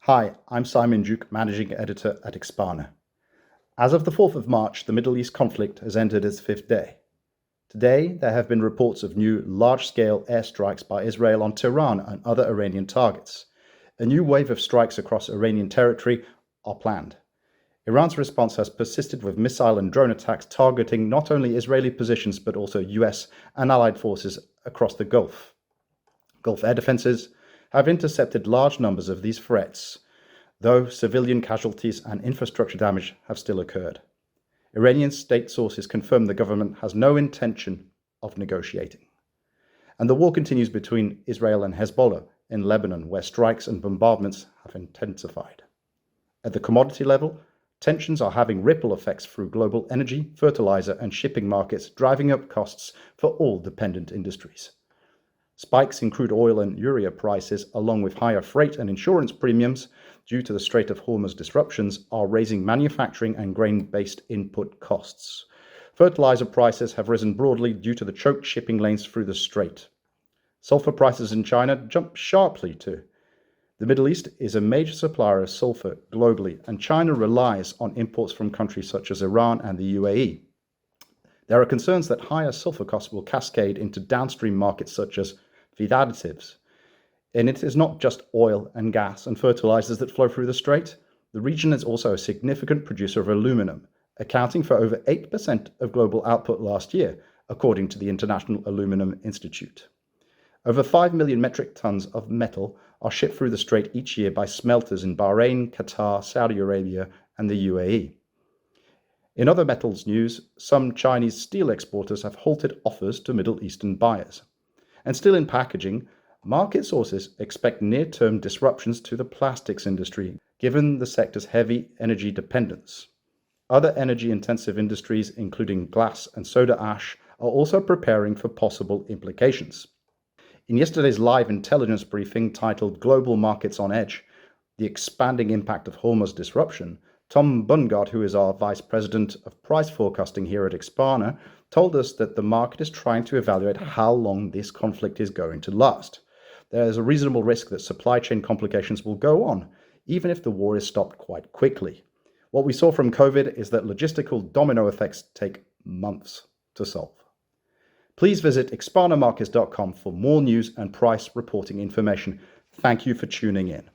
Hi, I'm Simon Duke, Managing Editor at Expana. As of the 4th of March, the Middle East conflict has entered its fifth day. Today, there have been reports of new large-scale airstrikes by Israel on Tehran and other Iranian targets. A new wave of strikes across Iranian territory are planned. Iran's response has persisted with missile and drone attacks targeting not only Israeli positions but also US and allied forces across the Gulf. Gulf air defenses have intercepted large numbers of these threats, though civilian casualties and infrastructure damage have still occurred. Iranian state sources confirm the government has no intention of negotiating. And the war continues between Israel and Hezbollah in Lebanon, where strikes and bombardments have intensified. At the commodity level, tensions are having ripple effects through global energy, fertilizer, and shipping markets, driving up costs for all dependent industries. Spikes in crude oil and urea prices, along with higher freight and insurance premiums due to the Strait of Hormuz disruptions, are raising manufacturing and grain-based input costs. Fertilizer prices have risen broadly due to the choked shipping lanes through the strait. Sulfur prices in China jumped sharply too. The Middle East is a major supplier of sulfur globally, and China relies on imports from countries such as Iran and the UAE. There are concerns that higher sulfur costs will cascade into downstream markets such as feed additives. And it is not just oil and gas and fertilizers that flow through the strait. The region is also a significant producer of aluminum, accounting for over 8% of global output last year, according to the International Aluminum Institute. Over 5 million metric tons of metal are shipped through the strait each year by smelters in Bahrain, Qatar, Saudi Arabia, and the UAE. In other metals news, some Chinese steel exporters have halted offers to Middle Eastern buyers. And still in packaging, market sources expect near-term disruptions to the plastics industry, given the sector's heavy energy dependence. Other energy-intensive industries, including glass and soda ash, are also preparing for possible implications. In yesterday's live intelligence briefing titled Global Markets on Edge, the expanding impact of Hormuz disruption, Tom Bungard, who is our Vice President of Price Forecasting here at Expana, told us that the market is trying to evaluate how long this conflict is going to last. There is a reasonable risk that supply chain complications will go on, even if the war is stopped quite quickly. What we saw from COVID is that logistical domino effects take months to solve. Please visit expanamarkets.com for more news and price reporting information. Thank you for tuning in.